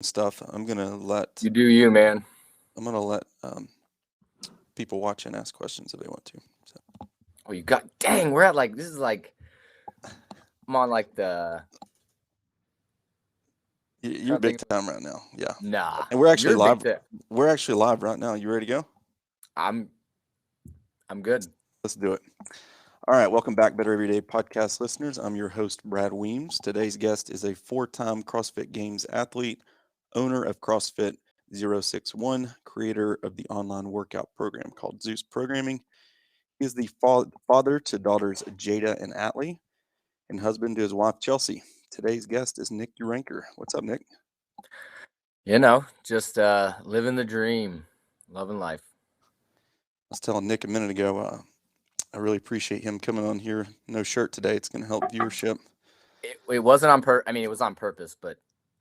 stuff. You do you, man. I'm gonna let people watch and ask questions if they want to. So Oh, you got dang. We're at like this is like I'm on like the you're trying to big think. time right now, yeah. Nah, And we're actually you're big live. tip. We're actually live right now. You ready to go? I'm I'm good. Let's do it. All right, welcome back, Better Everyday podcast listeners. I'm your host, Brad Weems. Today's guest is a four-time CrossFit Games athlete, owner of CrossFit 061, creator of the online workout program called Zeus Programming. He is the father to daughters Jada and Atlee, and husband to his wife Chelsea. Today's guest is Nick Uranker. What's up, Nick? Just living the dream, loving life. I was telling Nick a minute ago, I really appreciate him coming on here. No shirt today. It's going to help viewership. It wasn't on I mean, it was on purpose, but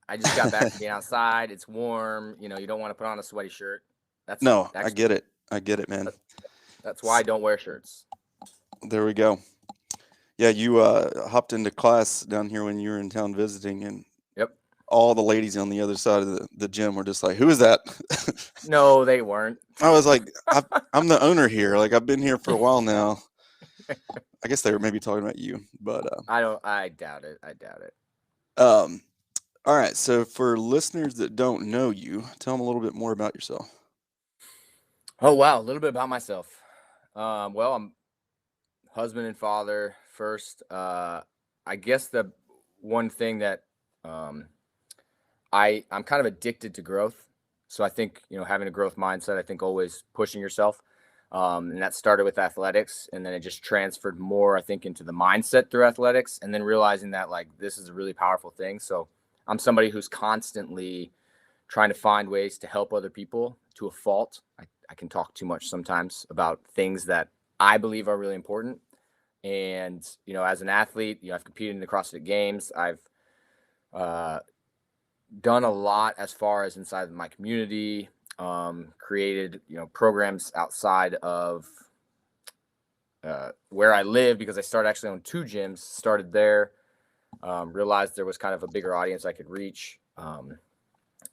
I just got back from being outside. It's warm. You don't want to put on a sweaty shirt. That's No, I actually get it. I get it, man. that's why I don't wear shirts. There we go. Yeah, you hopped into class down here when you were in town visiting, and Yep. all the ladies on the other side of the gym were just like, "Who is that?" No, they weren't. I was like, I'm the owner here. Like, I've been here for a while now. I guess they were maybe talking about you, but I doubt it. I doubt it. um, all right. So, for listeners that don't know you, tell them a little bit more about yourself. Oh wow, a little bit about myself. Well, I'm husband and father first. I guess the one thing that um, I'm kind of addicted to growth. So I think having a growth mindset. I think always pushing yourself, and that started with athletics, and then it just transferred more. I think into the mindset through athletics, and then realizing that like this is a really powerful thing. So I'm somebody who's constantly trying to find ways to help other people to a fault. I can talk too much sometimes about things that I believe are really important. And, as an athlete, I've competed in the CrossFit Games. I've uh, done a lot as far as inside of my community, created, programs outside of where I live because I started actually on two gyms, started there, realized there was kind of a bigger audience I could reach. And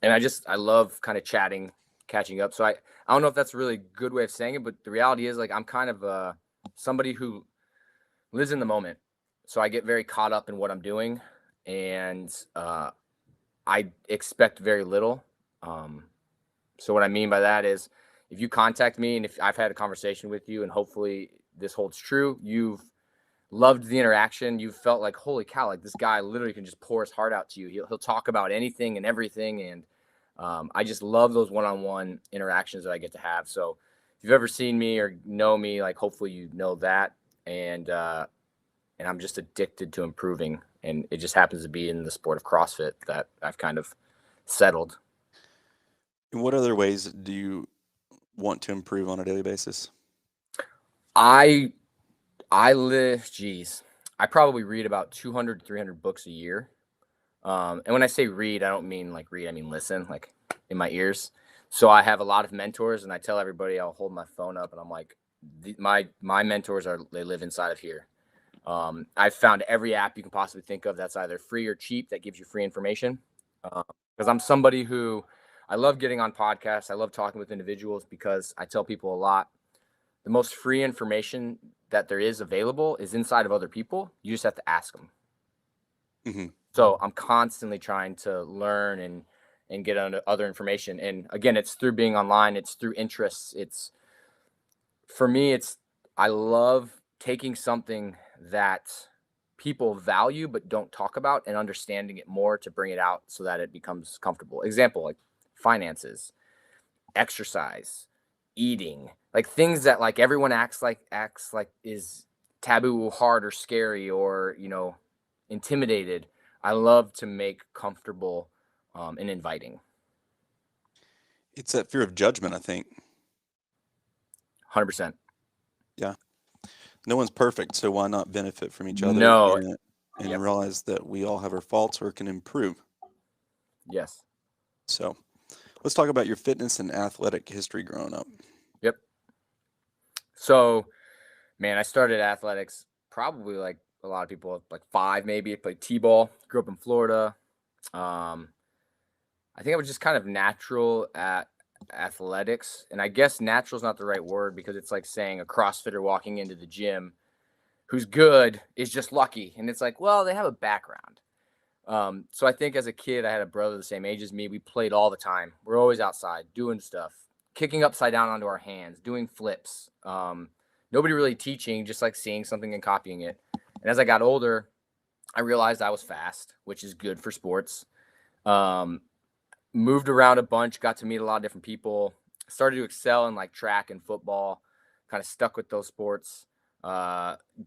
I love kind of chatting, catching up. So I don't know if that's a really good way of saying it, but the reality is like I'm kind of somebody who lives in the moment. So I get very caught up in what I'm doing, and I expect very little. So what I mean by that is, if you contact me and if I've had a conversation with you, and hopefully this holds true, you've loved the interaction. You felt like, holy cow, like this guy literally can just pour his heart out to you. He'll talk about anything and everything. And I just love those one-on-one interactions that I get to have. So if you've ever seen me or know me, like hopefully you know that. And I'm just addicted to improving. And it just happens to be in the sport of CrossFit that I've kind of settled. In what other ways do you want to improve on a daily basis? I I live, geez, I probably read about 200 to 300 books a year. And when I say read, I don't mean like read, I mean listen, like in my ears. So I have a lot of mentors, and I tell everybody I'll hold my phone up, and I'm like, my mentors they live inside of here. I've found every app you can possibly think of that's either free or cheap that gives you free information. Because I'm somebody who I love getting on podcasts. I love talking with individuals because I tell people a lot. The most free information that there is available is inside of other people. You just have to ask them. Hmm. So I'm constantly trying to learn and get other information. And again, it's through being online. It's through interests. It's for me. It's I love taking something that people value but don't talk about and understanding it more to bring it out so that it becomes comfortable. Example, like finances, exercise, eating, like things that like everyone acts like is taboo, hard, or scary, or intimidated. I love to make comfortable and inviting. It's that fear of judgment, I think. 100%. Yeah. No one's perfect, so why not benefit from each other No. and Yep. realize that we all have our faults or can improve. Yes. So let's talk about your fitness and athletic history growing up. Yep. So, man, I started athletics probably like a lot of people, like five maybe. I played t-ball. Grew up in Florida. Um, I think I was just kind of natural at athletics. And I guess natural is not the right word, because it's like saying a CrossFitter walking into the gym who's good is just lucky. And it's like, well, they have a background. So I think as a kid, I had a brother the same age as me. We played all the time. We're always outside doing stuff, kicking upside down onto our hands, doing flips. Nobody really teaching, just like seeing something and copying it. And as I got older, I realized I was fast, which is good for sports. Moved around a bunch, got to meet a lot of different people, started to excel in like track and football, kind of stuck with those sports.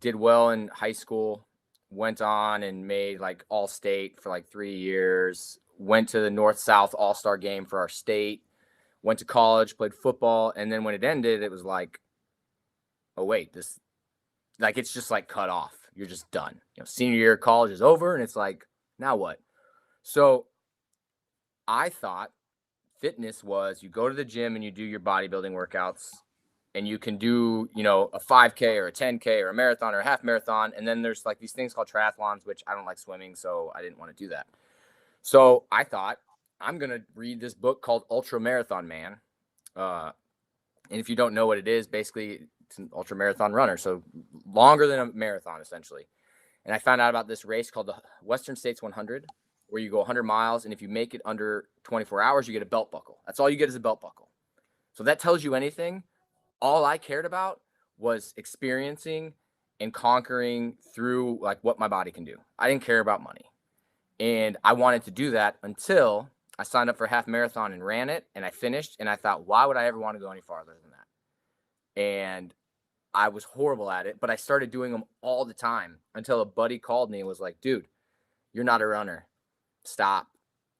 Did well in high school, went on and made like all state for like 3 years, went to the North South All-Star game for our state, went to college, played football. And then when it ended, it was like, oh wait, this, like, it's just like cut off. You're just done. Senior year of college is over, and it's like, now what? So I thought fitness was you go to the gym and you do your bodybuilding workouts, and you can do, a 5K or a 10K or a marathon or a half marathon. And then there's like these things called triathlons, which I don't like swimming, so I didn't want to do that. So I thought, I'm going to read this book called Ultra Marathon Man. And if you don't know what it is, basically it's an ultra marathon runner. So longer than a marathon, essentially. And I found out about this race called the Western States 100, where you go 100 miles. And if you make it under 24 hours, you get a belt buckle. That's all you get is a belt buckle. So that tells you anything. All I cared about was experiencing and conquering through like what my body can do. I didn't care about money. And I wanted to do that until I signed up for a half marathon and ran it, and I finished. And I thought, why would I ever want to go any farther than that? And I was horrible at it, but I started doing them all the time until a buddy called me and was like, dude, you're not a runner. Stop.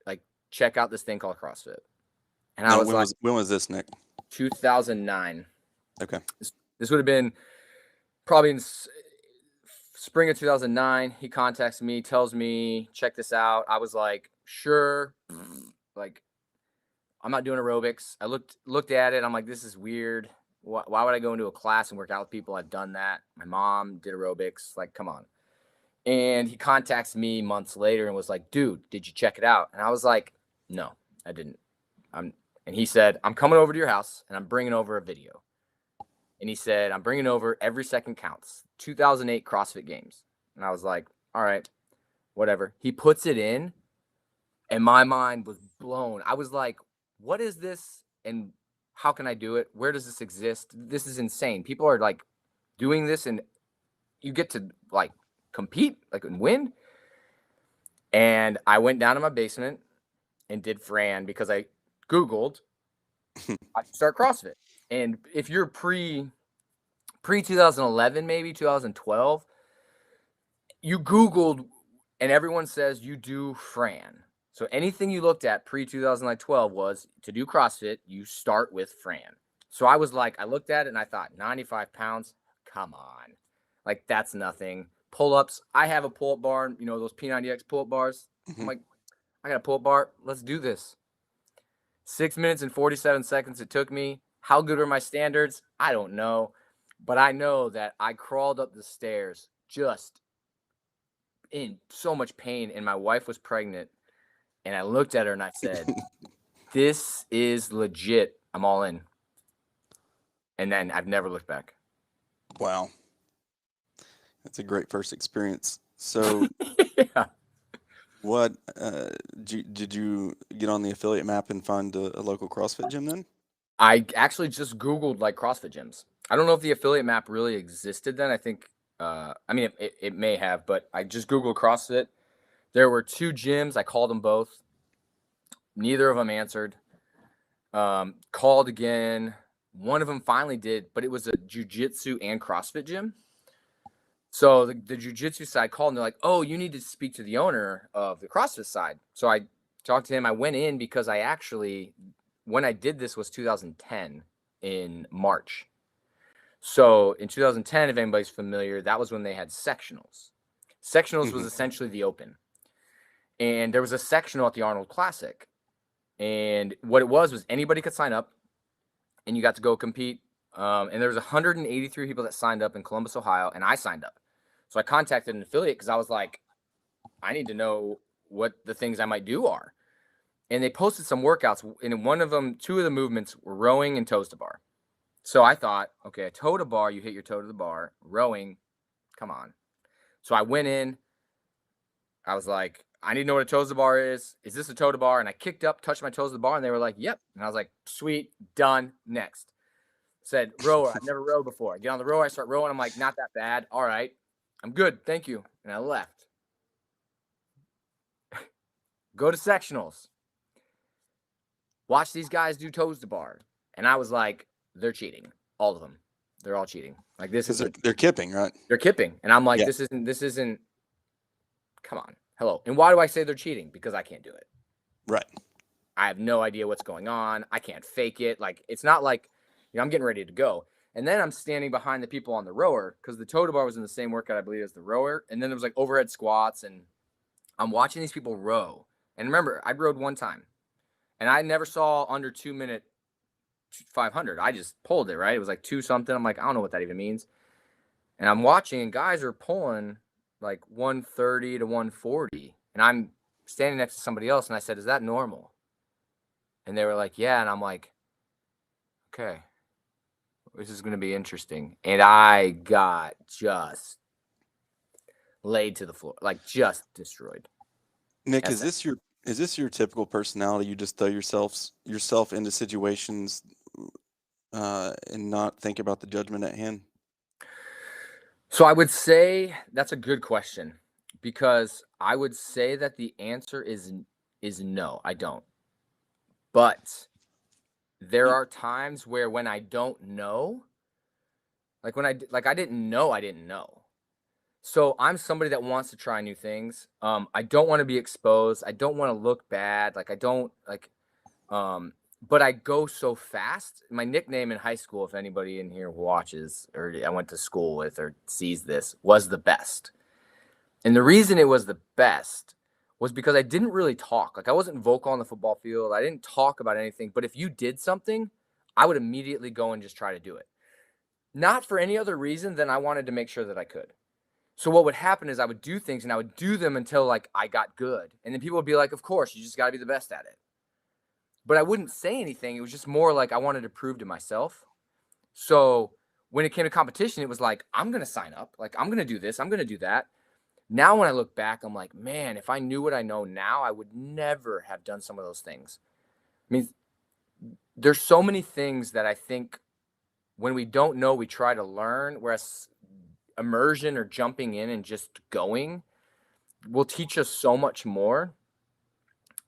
Like, check out this thing called CrossFit. And I was like, when was this, Nick? 2009. Okay. This would have been probably in spring of 2009. He contacts me, tells me, check this out. I was like, sure. Like, I'm not doing aerobics. I looked at it. I'm like, this is weird. Why would I go into a class and work out with people? I've done that. My mom did aerobics. Like, come on. And he contacts me months later and was like, dude, did you check it out? And I was like, no, I didn't. And he said, I'm coming over to your house and I'm bringing over a video. And he said, I'm bringing over Every Second Counts, 2008 CrossFit Games. And I was like, all right, whatever. He puts it in, and my mind was blown. I was like, what is this? And how can I do it? Where does this exist? This is insane. People are like doing this, and you get to like compete, like, and win. And I went down to my basement and did Fran, because I Googled, I should start CrossFit. And if you're pre 2011, maybe 2012, you Googled and everyone says you do Fran. So anything you looked at pre 2012 was to do CrossFit, you start with Fran. So I was like, I looked at it and I thought, 95 pounds, come on. Like, that's nothing. Pull-ups, I have a pull-up bar, those P90X pull-up bars. Mm-hmm. I'm like, I got a pull-up bar, let's do this. 6 minutes and 47 seconds it took me. How good are my standards? I don't know. But I know that I crawled up the stairs just in so much pain, and my wife was pregnant. And I looked at her and I said, this is legit. I'm all in. And then I've never looked back. Wow. That's a great first experience. So Yeah. what did you get on the affiliate map and find a local CrossFit gym then? I actually just Googled like CrossFit gyms. I don't know if the affiliate map really existed then. I think, it may have, but I just Googled CrossFit. There were 2 gyms. I called them both. Neither of them answered. Called again. One of them finally did, but it was a jiu-jitsu and CrossFit gym. So the jiu-jitsu side called and they're like, oh, you need to speak to the owner of the CrossFit side. So I talked to him. I went in because when I did this was 2010 in March. So in 2010, if anybody's familiar, that was when they had sectionals. Sectionals was essentially the open. And there was a sectional at the Arnold Classic. And what it was anybody could sign up and you got to go compete. And there was 183 people that signed up in Columbus, Ohio, and I signed up. So I contacted an affiliate because I was like, I need to know what the things I might do are. and they posted some workouts, and one of them, two of the movements were rowing and toes to bar. So I thought, okay, a toe to bar, you hit your toe to the bar. Rowing, come on. So I went in. I was like, I need to know what a toes to bar is. Is this a toe to bar? And I kicked up, touched my toes to the bar, and they were like, yep. And I was like, sweet, done, next. Said, rower, I've never rowed before. I get on the rower, I start rowing. I'm like, not that bad. All right, I'm good. Thank you. And I left. Go to sectionals. Watch these guys do toes to bar. And I was like, they're cheating. All of them. They're all cheating. Like this is They're kipping, right? They're kipping. And I'm like, Yeah. this isn't come on. Hello. And why do I say they're cheating? Because I can't do it. Right. I have no idea what's going on. I can't fake it. Like it's not like, I'm getting ready to go. And then I'm standing behind the people on the rower because the toe to bar was in the same workout, I believe, as the rower. And then there was like overhead squats, and I'm watching these people row. And remember, I rowed one time, and I never saw under 2-minute 500. I just pulled it, right? It was like 2 something. I'm like, I don't know what that even means. And I'm watching, and guys are pulling like 130 to 140. And I'm standing next to somebody else, and I said, is that normal? And they were like, yeah. And I'm like, okay, this is going to be interesting. And I got just laid to the floor, like just destroyed. Nick, is this your typical personality? You just throw yourself into situations and not think about the judgment at hand? So I would say that's a good question, because I would say that the answer is no, I don't. But there are times where when I don't know, like when I didn't know. So I'm somebody that wants to try new things. I don't want to be exposed. I don't want to look bad. Like I don't like, but I go so fast. My nickname in high school, if anybody in here watches or I went to school with or sees this, was the best. And the reason it was the best was because I didn't really talk. Like I wasn't vocal on the football field. I didn't talk about anything. But if you did something, I would immediately go and just try to do it. Not for any other reason than I wanted to make sure that I could. So what would happen is I would do things and I would do them until like I got good. And then people would be like, of course, you just got to be the best at it. But I wouldn't say anything. It was just more like I wanted to prove to myself. So when it came to competition, it was like, I'm going to sign up. Like, I'm going to do this. I'm going to do that. Now, when I look back, I'm like, man, if I knew what I know now, I would never have done some of those things. I mean, there's so many things that I think when we don't know, we try to learn, whereas immersion or jumping in and just going will teach us so much more.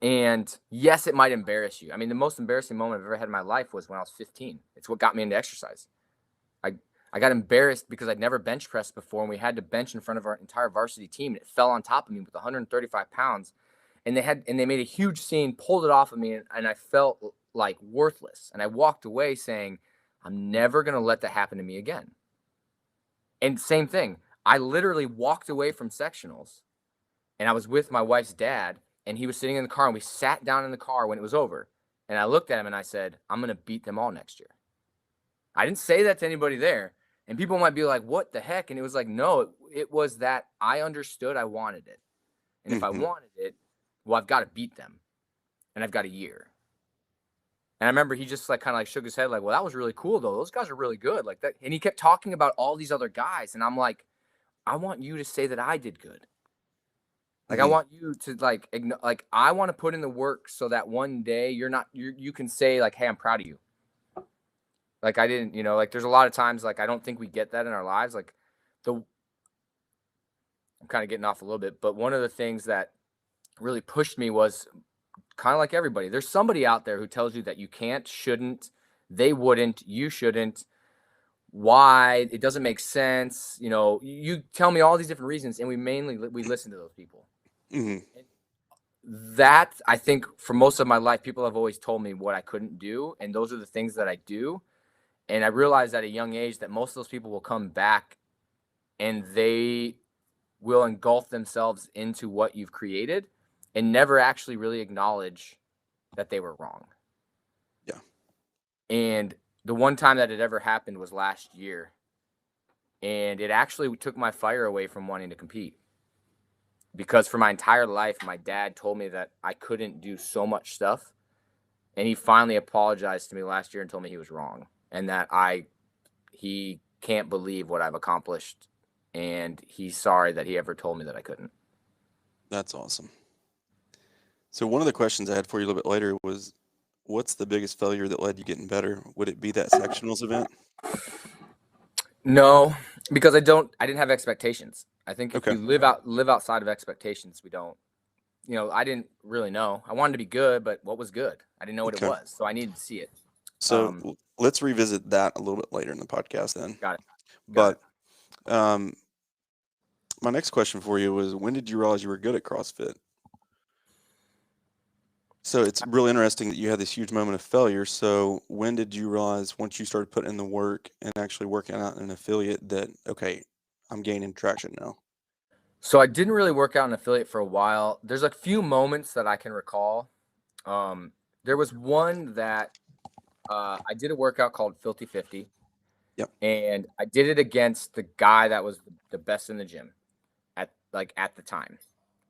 And yes, it might embarrass you. I mean, the most embarrassing moment I've ever had in my life was when I was 15. It's what got me into exercise. I got embarrassed because I'd never bench pressed before, and we had to bench in front of our entire varsity team, and it fell on top of me with 135 pounds. And they made a huge scene, pulled it off of me, and I felt like worthless. And I walked away saying, I'm never going to let that happen to me again. And same thing. I literally walked away from sectionals, and I was with my wife's dad, and he was sitting in the car, and we sat down in the car when it was over. And I looked at him and I said, I'm going to beat them all next year. I didn't say that to anybody there. And people might be like, what the heck? And it was like, no, it was that I understood I wanted it. And if I wanted it, well, I've got to beat them. And I've got a year. And I remember he just like kind of like shook his head like, well, that was really cool though. Those guys are really good like that. And he kept talking about all these other guys. And I'm like, I want you to say that I did good. Like, I want you to like I want to put in the work so that one day you can say like, hey, I'm proud of you. Like I didn't, like there's a lot of times like I don't think we get that in our lives. Like I'm kind of getting off a little bit, but one of the things that really pushed me was kind of like everybody. There's somebody out there who tells you that you can't, shouldn't, they wouldn't, you shouldn't, why, it doesn't make sense. You tell me all these different reasons, and we listen to those people. That I think for most of my life, people have always told me what I couldn't do, and those are the things that I do. And I realized at a young age that most of those people will come back and they will engulf themselves into what you've created and never actually really acknowledge that they were wrong. Yeah. And the one time that it ever happened was last year. And it actually took my fire away from wanting to compete. because for my entire life, my dad told me that I couldn't do so much stuff. And he finally apologized to me last year and told me he was wrong and that he can't believe what I've accomplished. And he's sorry that he ever told me that I couldn't. That's awesome. So one of the questions I had for you a little bit later was, what's the biggest failure that led you getting better? Would it be that sectionals event? No, because I didn't have expectations. I think if Okay. we live outside of expectations, we don't, I didn't really know. I wanted to be good, but what was good? I didn't know what it Okay. was. So I needed to see it. So let's revisit that a little bit later in the podcast then. Got it. But um, my next question for you was, when did you realize you were good at CrossFit? So it's really interesting that you had this huge moment of failure. So when did you realize, once you started putting in the work and actually working out in an affiliate, that, okay, I'm gaining traction now? So I didn't really work out in affiliate for a while. There's a few moments that I can recall. There was one that I did a workout called Filthy 50. Yep. And I did it against the guy that was the best in the gym at the time.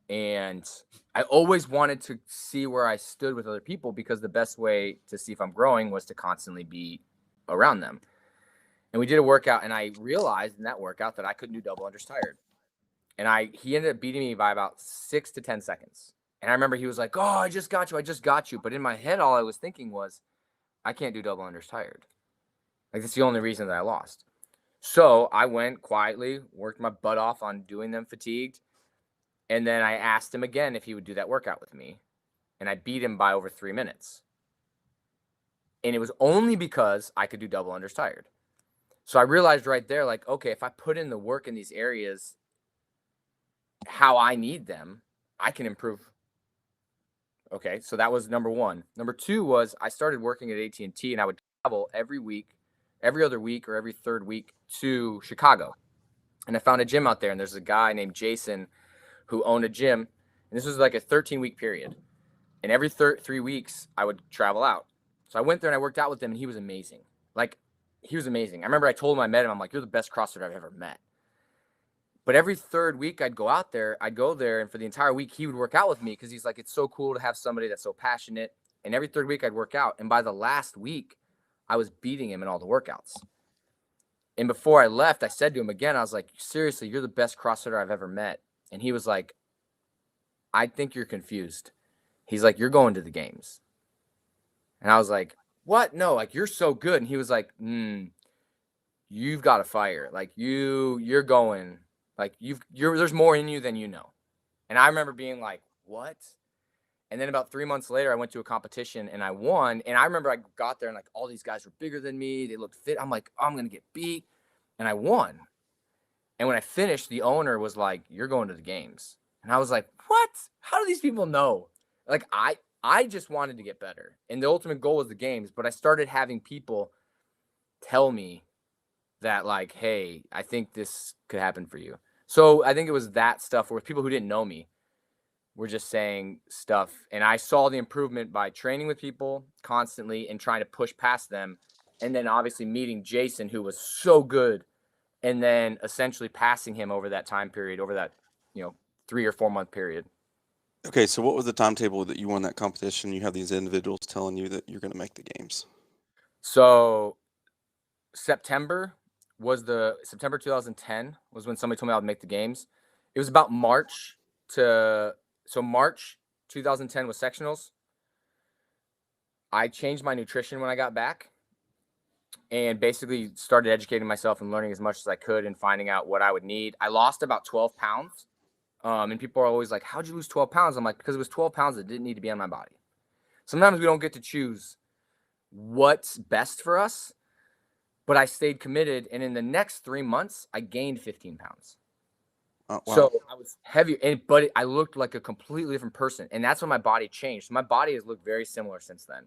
And I always wanted to see where I stood with other people because the best way to see if I'm growing was to constantly be around them. And we did a workout, and I realized in that workout that I couldn't do double unders tired. And he ended up beating me by about 6 to 10 seconds. And I remember he was like, "Oh, I just got you." But in my head, all I was thinking was, I can't do double unders tired. Like, that's the only reason that I lost. So I went quietly, worked my butt off on doing them fatigued. And then I asked him again if he would do that workout with me. And I beat him by over 3 minutes. And it was only because I could do double unders tired. So I realized right there, like, okay, if I put in the work in these areas how I need them, I can improve. Okay, so that was number one. Number two was I started working at AT&T, and I would travel every week, every other week or every third week to Chicago. And I found a gym out there, and there's a guy named Jason who owned a gym. And this was like a 13-week period. And every 3 weeks, I would travel out. So I went there and I worked out with him, and he was amazing. Like, he was amazing. I remember I told him I met him, I'm like, "You're the best CrossFitter I've ever met." But every third week I'd go there, and for the entire week he would work out with me because he's like, it's so cool to have somebody that's so passionate. And every third week I'd work out. And by the last week, I was beating him in all the workouts. And before I left, I said to him again, I was like, "Seriously, you're the best CrossFitter I've ever met." And he was like, "I think you're confused." He's like, "You're going to the games." And I was like, "What? No, like, you're so good." And he was like, "You've got a fire. Like, you're going. Like, there's more in you than you know." And I remember being like, "What?" And then about 3 months later, I went to a competition and I won. And I remember I got there and like all these guys were bigger than me. They looked fit. I'm like, "Oh, I'm going to get beat." And I won. And when I finished, the owner was like, "You're going to the games." And I was like, "What? How do these people know?" Like, I just wanted to get better. And the ultimate goal was the games. But I started having people tell me that, like, "Hey, I think this could happen for you." So I think it was that stuff where people who didn't know me were just saying stuff. And I saw the improvement by training with people constantly and trying to push past them. And then obviously meeting Jason, who was so good, and then essentially passing him over that time period, over that, 3 or 4 month period. Okay, so what was the timetable that you won that competition? You have these individuals telling you that you're going to make the games. So September 2010 was when somebody told me I would make the games. It was about March 2010 was sectionals. I changed my nutrition when I got back and basically started educating myself and learning as much as I could and finding out what I would need. I lost about 12 pounds. And people are always like, "How'd you lose 12 pounds?" I'm like, because it was 12 pounds that didn't need to be on my body. Sometimes we don't get to choose what's best for us, but I stayed committed. And in the next 3 months, I gained 15 pounds. Oh, wow. So I was heavier, but I looked like a completely different person. And that's when my body changed. So my body has looked very similar since then.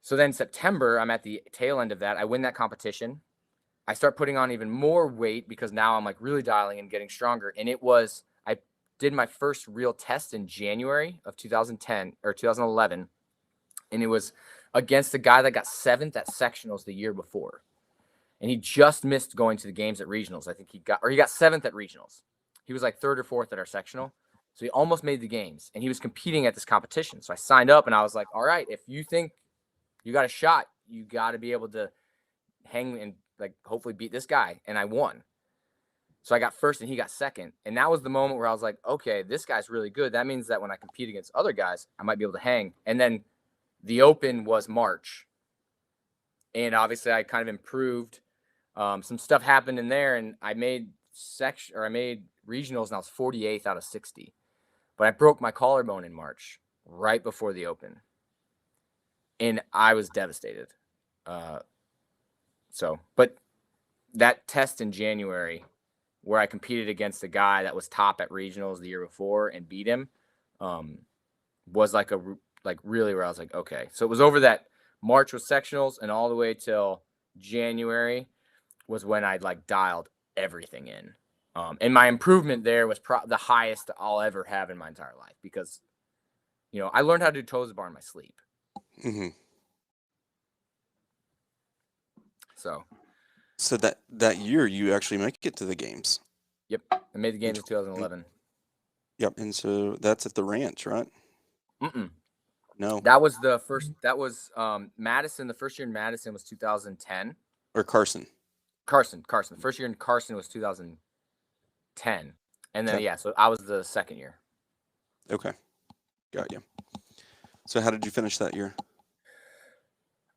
So then September, I'm at the tail end of that. I win that competition. I start putting on even more weight because now I'm like really dialing and getting stronger. And I did my first real test in January of 2010 or 2011. And it was against a guy that got 7th at sectionals the year before. And he just missed going to the games at regionals. I think he got 7th at regionals. He was like third or fourth at our sectional. So he almost made the games, and he was competing at this competition. So I signed up, and I was like, all right, if you think you got a shot, you got to be able to hang and like hopefully beat this guy. And I won. So I got first and he got second. And that was the moment where I was like, okay, this guy's really good. That means that when I compete against other guys, I might be able to hang. And then the open was March. And obviously I kind of improved. Some stuff happened in there, and I made regionals, and I was 48th out of 60. But I broke my collarbone in March, right before the open. And I was devastated. But that test in January where I competed against a guy that was top at regionals the year before and beat him, was really where I was like, okay. So it was over that March was sectionals, and all the way till January was when I'd like dialed everything in. And my improvement there was the highest I'll ever have in my entire life, because, I learned how to do toes to bar in my sleep. Mm-hmm. So that year you actually make it to the games. Yep, I made the games in 2011. Yep, and so that's at the ranch, right? No. That was the first. That was Madison. The first year in Madison was 2010. Or Carson. Carson. The first year in Carson was 2010, and then Okay. so I was the second year. Okay, got you. So how did you finish that year?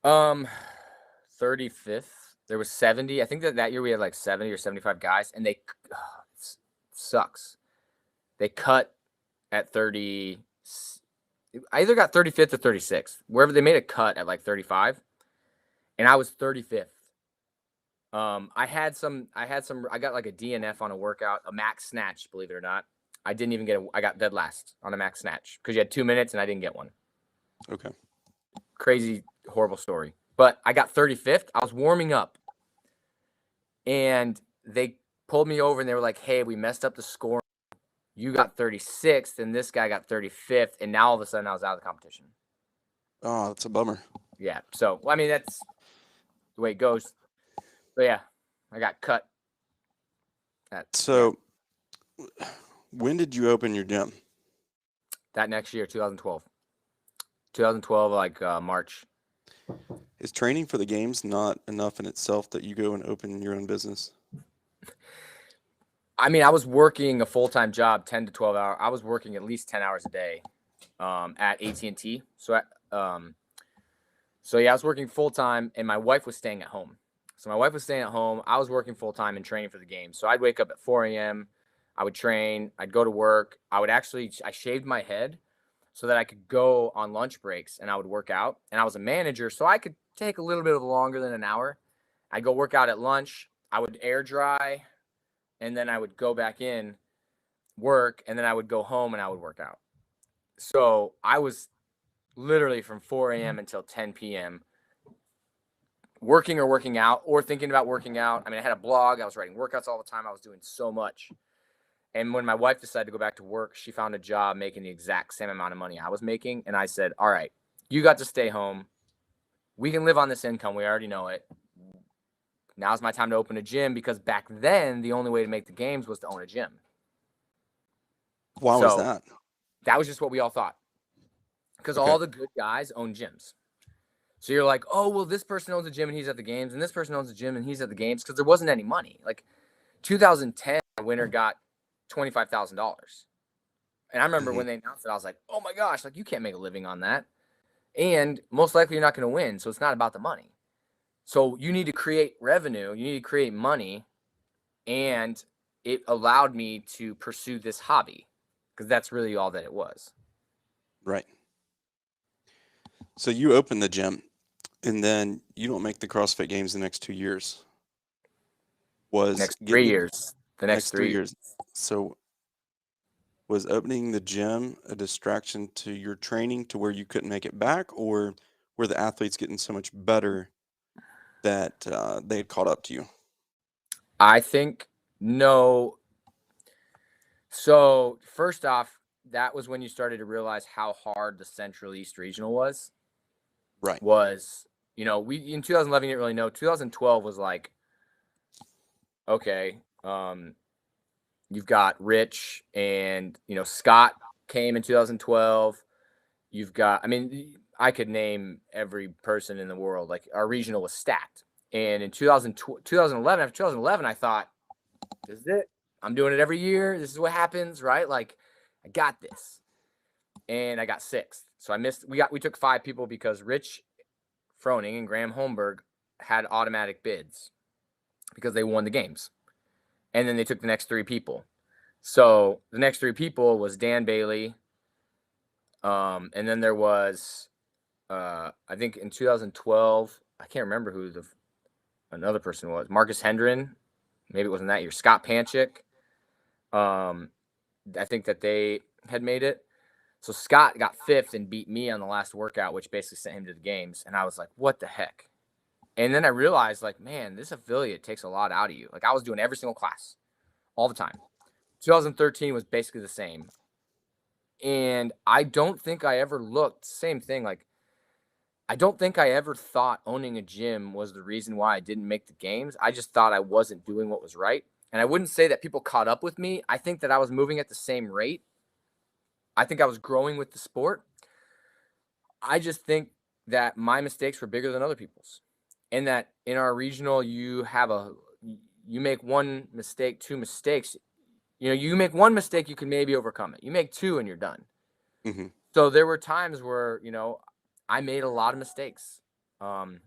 35th. There was 70. I think that year we had like 70 or 75 guys, and it sucks. They cut at 30. I either got 35th or 36th. Wherever they made a cut at like 35, and I was 35th. I got like a DNF on a workout, a max snatch, believe it or not. I didn't even I got dead last on a max snatch because you had 2 minutes and I didn't get one. Okay. Crazy, horrible story. But I got 35th. I was warming up, and they pulled me over and they were like, hey, we messed up the score. You got 36th and this guy got 35th. And now all of a sudden I was out of the competition. Oh, that's a bummer. Yeah. So, I mean, that's the way it goes. But yeah, I got cut. So when did you open your gym? That next year, 2012. 2012, like March. Is training for the games not enough in itself that you go and open your own business? I mean, I was working a full-time job, 10 to 12 hours. I was working at least 10 hours a day at AT&T. So yeah, I was working full-time, and my wife was staying at home. So my wife was staying at home. I was working full-time and training for the game. So I'd wake up at 4 a.m. I would train. I'd go to work. I shaved my head so that I could go on lunch breaks, and I would work out. And I was a manager, so I could take a little bit of longer than an hour. I'd go work out at lunch. I would air dry, and then I would go back in, work, and then I would go home and I would work out. So I was literally from 4 a.m. until 10 p.m. working or working out or thinking about working out. I mean, I had a blog. I was writing workouts all the time. I was doing so much. And when my wife decided to go back to work, she found a job making the exact same amount of money I was making. And I said, all right, you got to stay home. We can live on this income. We already know it. Now's my time to open a gym, because back then the only way to make the games was to own a gym. Why was that? That was just what we all thought, because all the good guys own gyms. So you're like, oh, well, this person owns a gym and he's at the games, and this person owns a gym and he's at the games, because there wasn't any money. Like 2010, the winner got $25,000. And I remember when they announced it, I was like, oh my gosh, like you can't make a living on that. And most likely you're not going to win. So it's not about the money. So you need to create revenue. You need to create money. And it allowed me to pursue this hobby, because that's really all that it was. Right. So you open the gym, and then you don't make the CrossFit Games the next 2 years. Next 3 years. The next 3 years. So was opening the gym a distraction to your training to where you couldn't make it back, or were the athletes getting so much better that they had caught up to you? I think no. So first off, that was when you started to realize how hard the Central East Regional was. Right. We in 2011 you didn't really know. 2012 was like, okay, You've got Rich and, Scott came in 2012. You've got, I mean, I could name every person in the world. Like, our regional was stacked. And in 2011, after 2011, I thought, this is it. I'm doing it every year. This is what happens, right? Like, I got this. And I got sixth. So I missed, we took 5 people because Rich Froning and Graham Holmberg had automatic bids because they won the games. And then they took the next 3 people. So the next 3 people was Dan Bailey. And then there was, I think in 2012, I can't remember who another person was. Marcus Hendren. Maybe it wasn't that year. Scott Panchik. I think that they had made it. So Scott got 5th and beat me on the last workout, which basically sent him to the games. And I was like, what the heck? And then I realized, like, man, this affiliate takes a lot out of you. Like, I was doing every single class all the time. 2013 was basically the same. And I don't think I ever looked, same thing. Like, I don't think I ever thought owning a gym was the reason why I didn't make the games. I just thought I wasn't doing what was right. And I wouldn't say that people caught up with me. I think that I was moving at the same rate. I think I was growing with the sport. I just think that my mistakes were bigger than other people's. And that in our regional, you make one mistake, 2 mistakes. You make 1 mistake, you can maybe overcome it. You make 2 and you're done. Mm-hmm. So there were times where, I made a lot of mistakes. And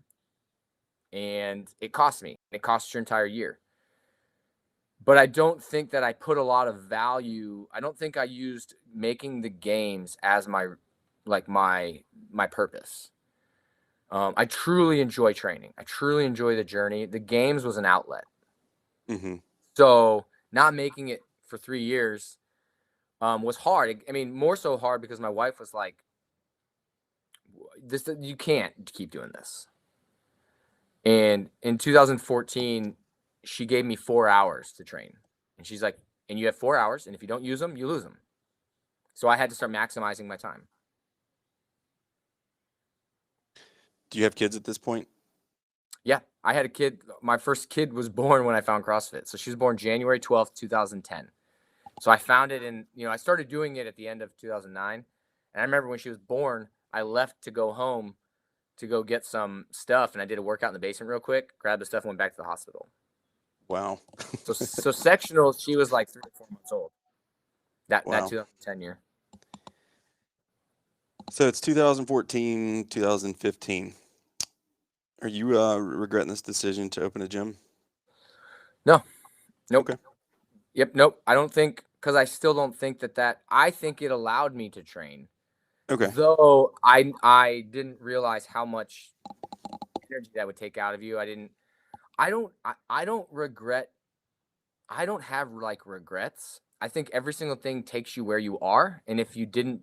it cost me. It cost your entire year. But I don't think that I put a lot of value. I don't think I used making the games as my purpose. I truly enjoy training. I truly enjoy the journey. The games was an outlet. Mm-hmm. So not making it for 3 years was hard. I mean, more so hard because my wife was like, you can't keep doing this. And in 2014, she gave me 4 hours to train. And she's like, and you have 4 hours, and if you don't use them, you lose them. So I had to start maximizing my time. Do you have kids at this point? Yeah, I had a kid. My first kid was born when I found CrossFit. So she was born January 12th, 2010. So I found it I started doing it at the end of 2009. And I remember when she was born, I left to go home to go get some stuff. And I did a workout in the basement real quick, grabbed the stuff, and went back to the hospital. Wow. So sectional, she was like 3 or 4 months old. That 2010 year. So it's 2014, 2015. Are you regretting this decision to open a gym? No. Nope. Okay. Yep. Nope. I don't think, because I still don't think I think it allowed me to train. Okay. Though I didn't realize how much energy that would take out of you. I don't regret. I don't have like regrets. I think every single thing takes you where you are. And if you didn't,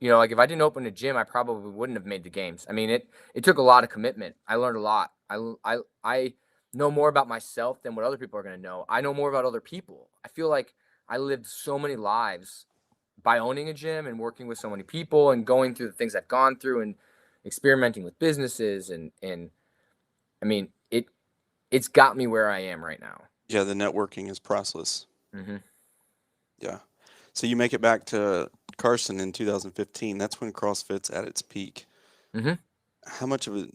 like if I didn't open a gym, I probably wouldn't have made the games. I mean, it took a lot of commitment. I learned a lot. I know more about myself than what other people are going to know. I know more about other people. I feel like I lived so many lives by owning a gym and working with so many people and going through the things I've gone through and experimenting with businesses. And I mean, it's got me where I am right now. Yeah, the networking is priceless. Mm-hmm. Yeah. So you make it back to Carson in 2015. That's when CrossFit's at its peak. Mm-hmm. How much of a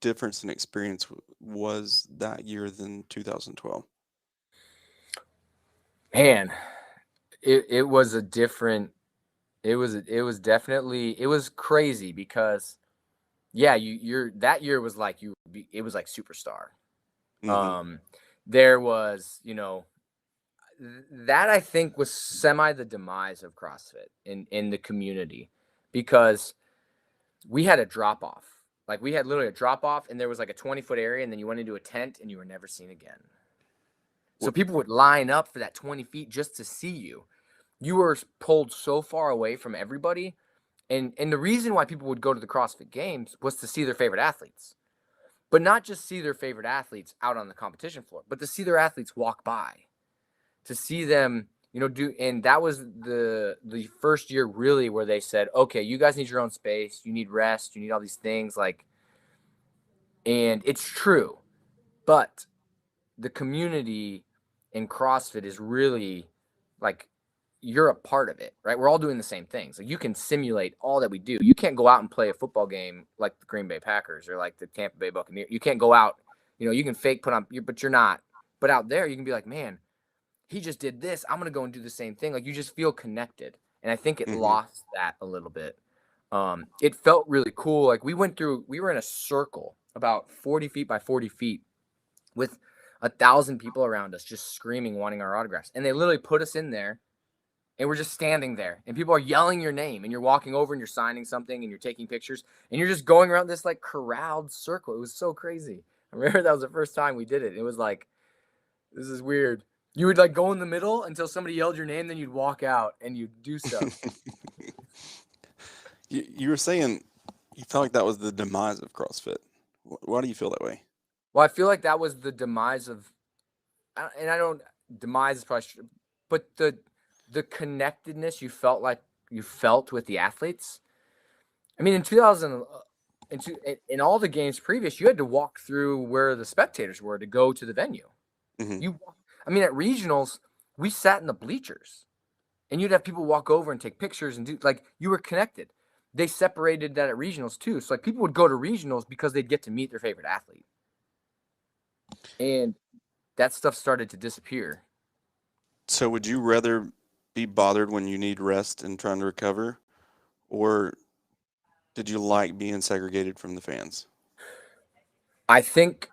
difference in experience was that year than 2012? Man, it was a different. It was definitely, it was crazy because, yeah, you're that year was like it was like superstar. Mm-hmm. There was, that I think was semi the demise of CrossFit in the community, because we had a drop off. Like, we had literally a drop off, and there was like a 20-foot area, and then you went into a tent and you were never seen again. So people would line up for that 20 feet just to see you. You were pulled so far away from everybody. And the reason why people would go to the CrossFit Games was to see their favorite athletes. But not just see their favorite athletes out on the competition floor, but to see their athletes walk by. To see them, do. And that was the first year really where they said, okay, you guys need your own space. You need rest. You need all these things. And it's true. But the community in CrossFit is really like you're a part of it, right? We're all doing the same things. Like you can simulate all that we do. You can't go out and play a football game like the Green Bay Packers or like the Tampa Bay Buccaneers. You can't go out, you can fake put on, but you're not. But out there, you can be like, man, he just did this. I'm going to go and do the same thing. Like you just feel connected. And I think it Mm-hmm. lost that a little bit. It felt really cool. Like we were in a circle about 40 feet by 40 feet with 1,000 people around us just screaming, wanting our autographs. And they literally put us in there and we're just standing there and people are yelling your name and you're walking over and you're signing something and you're taking pictures and you're just going around this like corralled circle. It was so crazy. I remember that was the first time we did it. It was like, this is weird. You would like go in the middle until somebody yelled your name, then you'd walk out and you'd do stuff. You were saying you felt like that was the demise of CrossFit. Why do you feel that way? Well, I feel like that was the demise of, and I don't, demise is probably, but the connectedness you felt with the athletes. I mean, in 2000, in all the games previous, you had to walk through where the spectators were to go to the venue. Mm-hmm. I mean, at regionals, we sat in the bleachers, and you'd have people walk over and take pictures and do like you were connected. They separated that at regionals too, so like people would go to regionals because they'd get to meet their favorite athlete, and that stuff started to disappear. So would you rather be bothered when you need rest and trying to recover, or did you like being segregated from the fans? I think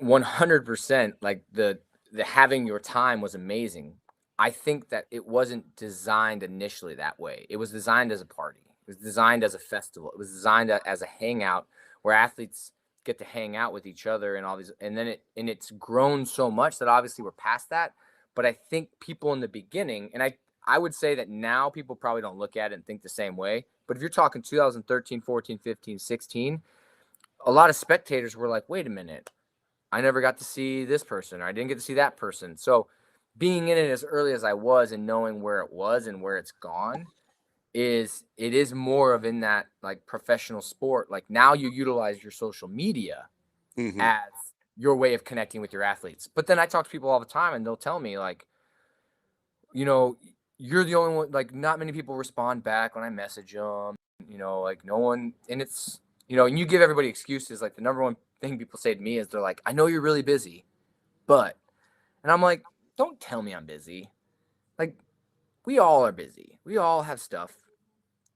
100% like the having your time was amazing. I think that it wasn't designed initially that way. It was designed as a party. It was designed as a festival. It was designed as a hangout where athletes get to hang out with each other and all these, and then it's grown so much that obviously we're past that. But I think people in the beginning, and I would say that now people probably don't look at it and think the same way. But if you're talking 2013, 14, 15, 16, a lot of spectators were like, wait a minute, I never got to see this person, or I didn't get to see that person. So being in it as early as I was and knowing where it was and where it's gone is more of in that like professional sport. Like now you utilize your social media Mm-hmm. as your way of connecting with your athletes. But then I talk to people all the time and they'll tell me like, you know, you're the only one, like not many people respond back when I message them, like no one, and it's, and you give everybody excuses. Like the number one thing people say to me is they're like, I know you're really busy, but, and I'm like, don't tell me I'm busy. Like we all are busy. We all have stuff.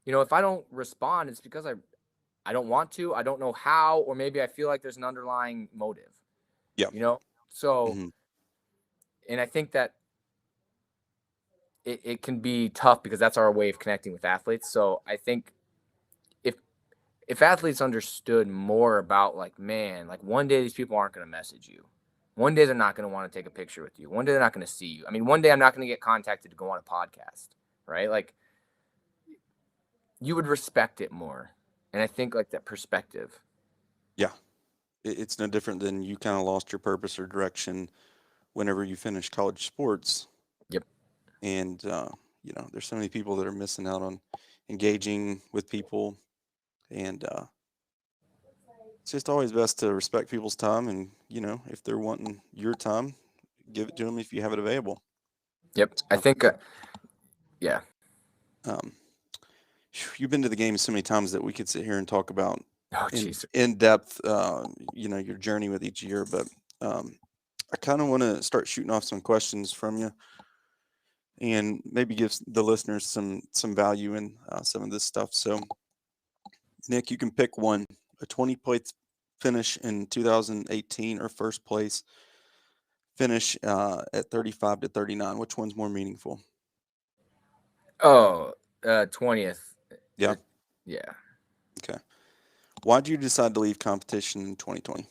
If I don't respond, it's because I don't want to, I don't know how, or maybe I feel like there's an underlying motive, Yeah. So, Mm-hmm. and I think that it can be tough because that's our way of connecting with athletes. So I think if if athletes understood more about like, man, like one day these people aren't going to message you. One day they're not going to want to take a picture with you. One day they're not going to see you. I mean, one day I'm not going to get contacted to go on a podcast, right? Like you would respect it more. And I think like that perspective. Yeah. It's no different than you kind of lost your purpose or direction whenever you finish college sports. Yep. And, there's so many people that are missing out on engaging with people. And it's just always best to respect people's time. And, if they're wanting your time, give it to them if you have it available. Yep. I Um, think, yeah. um, you've been to the game so many times that we could sit here and talk about Oh, in jeez. in depth, your journey with each year. But I kind of want to start shooting off some questions from you, and maybe give the listeners some value in some of this stuff. So, Nick, you can pick one: a 20th place finish in 2018, or first place finish at 35 to 39. Which one's more meaningful? Oh, 20th. Yeah. Yeah. Okay. Why did you decide to leave competition in 2020?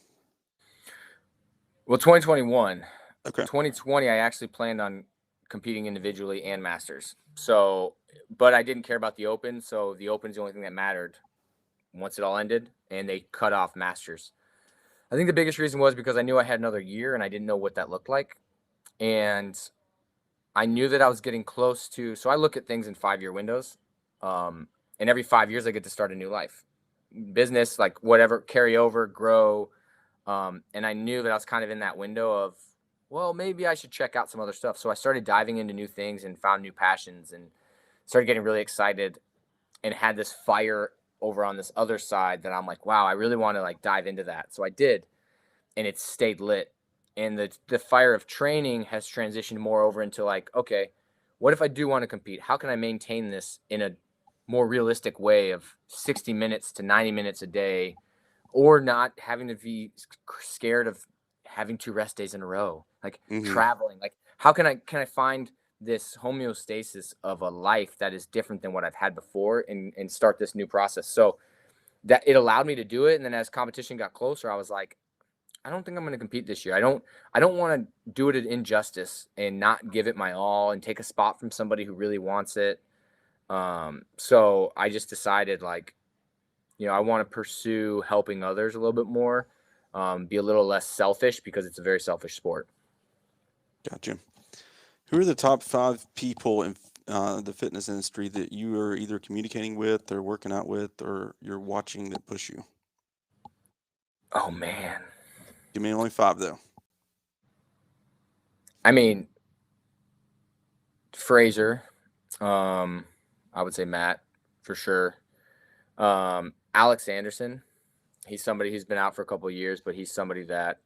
Well, 2021. Okay. 2020, I actually planned on competing individually and masters. So, but I didn't care about the open. So the open's the only thing that mattered once it all ended, and they cut off masters. I think the biggest reason was because I knew I had another year and I didn't know what that looked like. And I knew that I was getting close to, so I look at things in 5-year windows. And every 5 years I get to start a new life, business, like whatever, carry over, grow. And I knew that I was kind of in that window of well, maybe I should check out some other stuff. So I started diving into new things and found new passions and started getting really excited and had this fire over on this other side that I'm like, wow, I really want to like dive into that. So I did, and it stayed lit. And the fire of training has transitioned more over into like, okay, what if I do want to compete? How can I maintain this in a more realistic way of 60 minutes to 90 minutes a day, or not having to be scared of having 2 rest days in a row, like Mm-hmm. traveling? Like, how can I find this homeostasis of a life that is different than what I've had before, and start this new process? So that it allowed me to do it. And then as competition got closer, I was like, I don't think I'm going to compete this year. I don't want to do it an injustice and not give it my all and take a spot from somebody who really wants it. So I just decided, like, I want to pursue helping others a little bit more, be a little less selfish, because it's a very selfish sport. Gotcha. Who are the top 5 people in the fitness industry that you are either communicating with or working out with or you're watching that push you? Oh man. Give me only 5 though. I mean, Fraser, I would say Matt for sure. Alex Anderson, he's somebody who's been out for a couple of years, but he's somebody that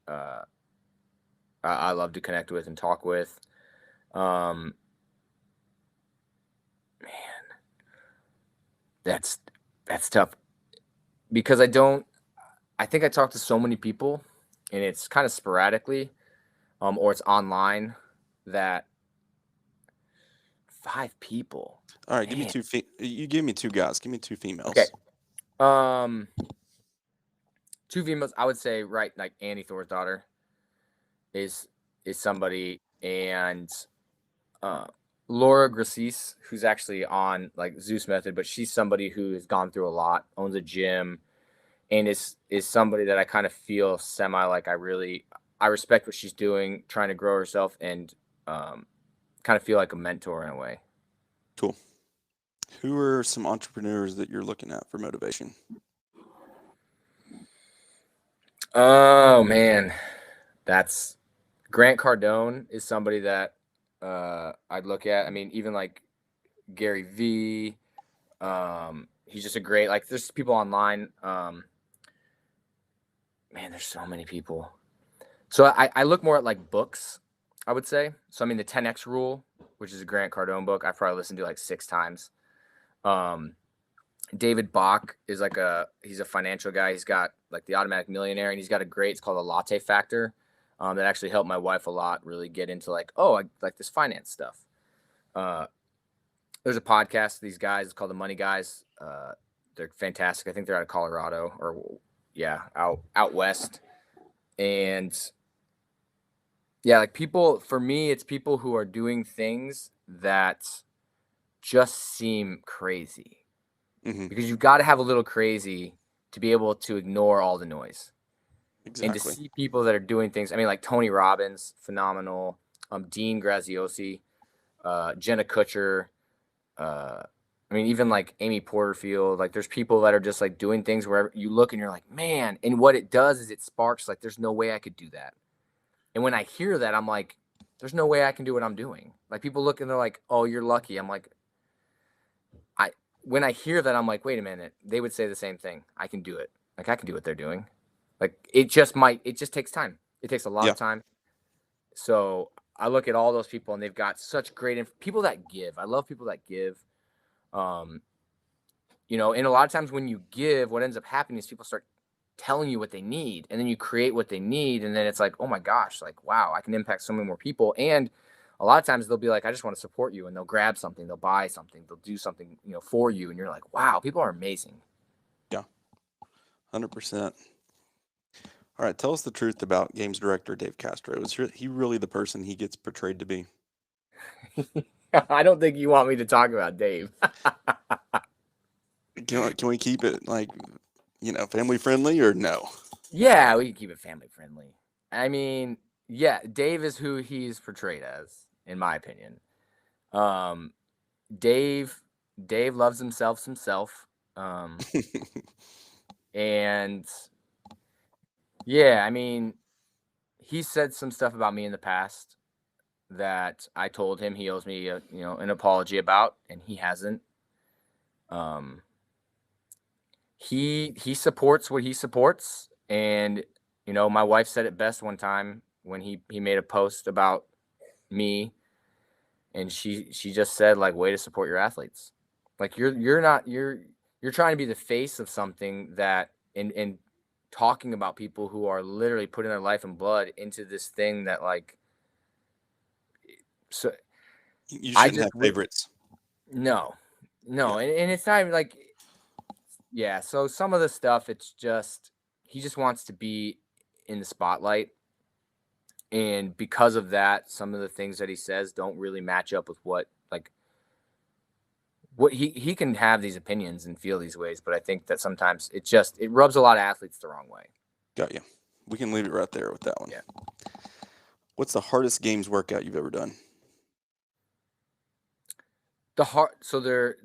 I love to connect with and talk with. Man, that's tough, because I think I talk to so many people, and it's kind of sporadically, or it's online, that 5 people. All right, give me Man. 2 you give me 2 guys. Give me 2 Okay. females. 2 females, I would say, right, like Annie Thor's daughter is somebody, and Laura Gracis, who's actually on like Zeus Method, but she's somebody who has gone through a lot, owns a gym, and is somebody that I kind of feel semi like I respect what she's doing, trying to grow herself, and kind of feel like a mentor in a way. Cool. Who are some entrepreneurs that you're looking at for motivation? Oh man, that's Grant Cardone is somebody that I'd look at. I mean, even like Gary V. He's just a great, like, there's people online. Man, there's so many people. So I look more at like books, I would say. So I mean, the 10X Rule, which is a Grant Cardone book, I've probably listened to like 6 times. David Bach is he's a financial guy. He's got like the Automatic Millionaire, and he's got it's called the Latte Factor. That actually helped my wife a lot, really get into like, oh, I like this finance stuff. There's a podcast, these guys, it's called The Money Guys. They're fantastic. I think they're out of Colorado, or out west. And yeah, like, people, for me, it's people who are doing things that just seem crazy, Mm-hmm. because you've got to have a little crazy to be able to ignore all the noise. And to Exactly. see people that are doing things, I mean, like Tony Robbins, phenomenal. Dean Graziosi, Jenna Kutcher, I mean, even like Amy Porterfield. Like, there's people that are just like doing things where you look and you're like, man. And what it does is it sparks like, there's no way I could do that. And when I hear that, I'm like, there's no way I can do what I'm doing. Like, people look and they're like, oh, you're lucky. I'm like, when I hear that, I'm like, wait a minute. They would say the same thing. I can do it. Like, I can do what they're doing. Like, it just takes time. It takes a lot Yeah. of time. So I look at all those people, and they've got such great people that give. I love people that give. And a lot of times when you give, what ends up happening is people start telling you what they need, and then you create what they need. And then it's like, oh my gosh, like, wow, I can impact so many more people. And a lot of times they'll be like, I just want to support you. And they'll grab something, they'll buy something, they'll do something, for you. And you're like, wow, people are amazing. Yeah. 100%. All right. Tell us the truth about games director Dave Castro. Is he really the person he gets portrayed to be? I don't think you want me to talk about Dave. Can we keep it like, family friendly or no? Yeah, we can keep it family friendly. I mean, yeah, Dave is who he's portrayed as, in my opinion. Dave loves himself. And yeah, I mean, he said some stuff about me in the past that I told him he owes me an apology about, and he hasn't. He supports what he supports, and my wife said it best one time when he made a post about me, and she just said, like, way to support your athletes. Like, you're trying to be the face of something that and talking about people who are literally putting their life and blood into this thing that, like, so You I shouldn't just have favorites. no, Yeah. and it's not even like, yeah. So some of the stuff, it's just he just wants to be in the spotlight, and because of that, some of the things that he says don't really match up with what he can have these opinions and feel these ways, but I think that sometimes it rubs a lot of athletes the wrong way. Got you. We can leave it right there with that one. Yeah. What's the hardest games workout you've ever done? The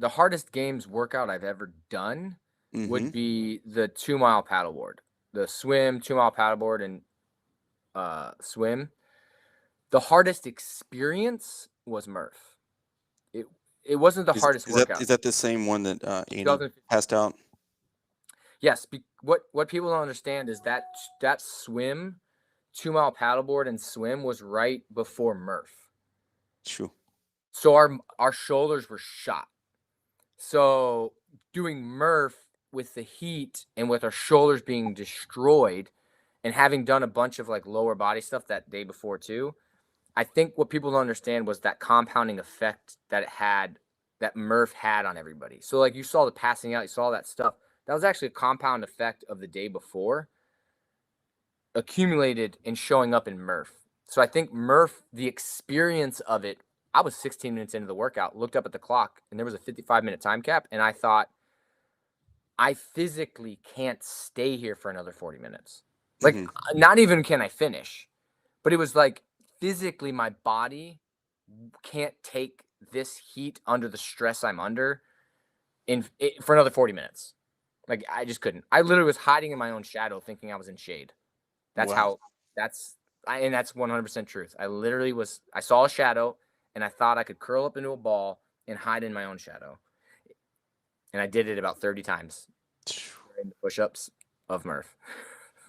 hardest games workout I've ever done Mm-hmm. would be the 2 mile paddleboard, the swim, 2 mile paddleboard, and swim. The hardest experience was Murph. It wasn't the hardest Is that workout. is that the same one that Annie 2015. passed out? Yes. What people don't understand is that swim, 2 mile paddleboard, and swim was right before Murph. Sure. So our shoulders were shot. So doing Murph with the heat and with our shoulders being destroyed, and having done a bunch of like lower body stuff that day before too, I think what people don't understand was that compounding effect that Murph had on everybody. So like you saw the passing out, you saw that stuff. That was actually a compound effect of the day before accumulated and showing up in Murph. So I think Murph, the experience of it, I was 16 minutes into the workout, looked up at the clock, and there was a 55-minute time cap, and I thought, I physically can't stay here for another 40 minutes. Like, Mm-hmm. not even can I finish, but it was like physically my body can't take this heat under the stress I'm under for another 40 minutes. Like, I just couldn't. I literally was hiding in my own shadow thinking I was in shade. That's Wow. how and that's 100% truth. I saw a shadow and I thought I could curl up into a ball and hide in my own shadow. And I did it about 30 times during the push-ups of Murph.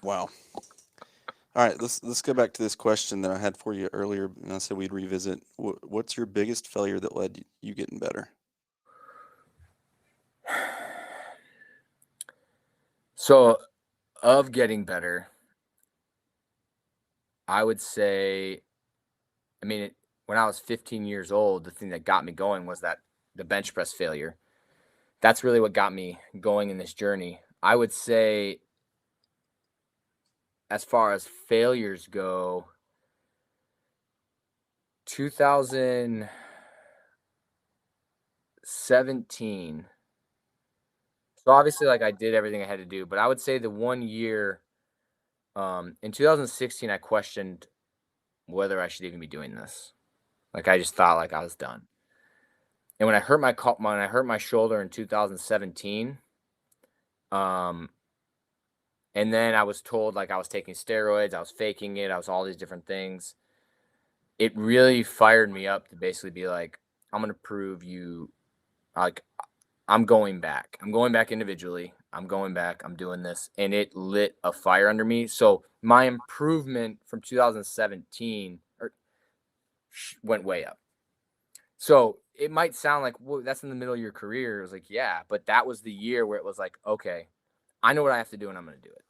Wow. All right, let's go back to this question that I had for you earlier, and I said we'd revisit. What's your biggest failure that led you getting better? So, of getting better, I would say, when I was 15 years old, the thing that got me going was the bench press failure. That's really what got me going in this journey. I would say, as far as failures go, 2017. So obviously, like, I did everything I had to do, but I would say the 1 year, in 2016, I questioned whether I should even be doing this. Like, I just thought like I was done. And when I hurt my shoulder in 2017, and then I was told like I was taking steroids, I was faking it, I was all these different things. It really fired me up to basically be like, I'm gonna prove you, like, I'm going back. I'm going back individually. I'm going back. I'm doing this. And it lit a fire under me. So my improvement from 2017 went way up. So it might sound like, well, that's in the middle of your career. It was like, yeah, but that was the year where it was like, okay, I know what I have to do and I'm going to do it.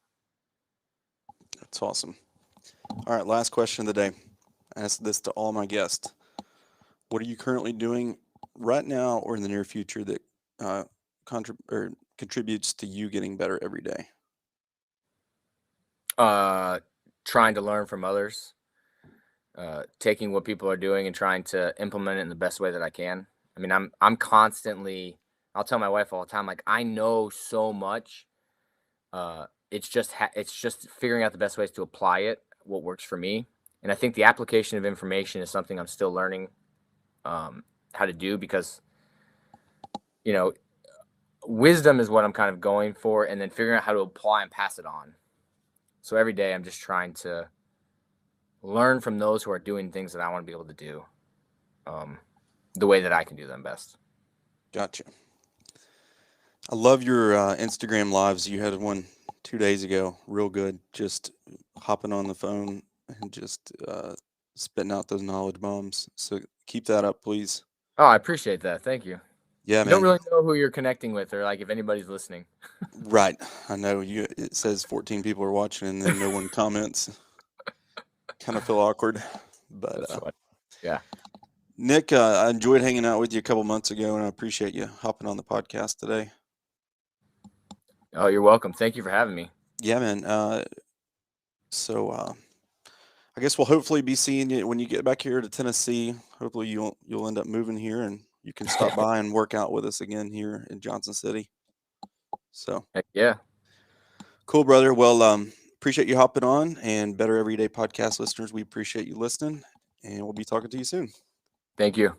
That's awesome. All right, last question of the day. I ask this to all my guests. What are you currently doing right now or in the near future that contributes to you getting better every day? Trying to learn from others, taking what people are doing and trying to implement it in the best way that I can. I mean, I'm constantly, I'll tell my wife all the time, like, I know so much. It's just figuring out the best ways to apply it, what works for me. And I think the application of information is something I'm still learning how to do, because, wisdom is what I'm kind of going for, and then figuring out how to apply and pass it on. So every day I'm just trying to learn from those who are doing things that I want to be able to do the way that I can do them best. Gotcha. I love your Instagram lives. You had one 2 days ago. Real good. Just hopping on the phone and just spitting out those knowledge bombs. So keep that up, please. Oh, I appreciate that. Thank you. Yeah, You don't man. really know who you're connecting with, or like if anybody's listening. Right. I know you. It says 14 people are watching, and then no one comments. Kind of feel awkward, but That's what. Yeah. Nick, I enjoyed hanging out with you a couple months ago, and I appreciate you hopping on the podcast today. Oh, you're welcome. Thank you for having me. Yeah, man. So I guess we'll hopefully be seeing you when you get back here to Tennessee. Hopefully you'll end up moving here, and you can stop by and work out with us again here in Johnson City. So Heck yeah. cool, brother. Well, appreciate you hopping on, and Better Everyday podcast listeners, we appreciate you listening, and we'll be talking to you soon. Thank you.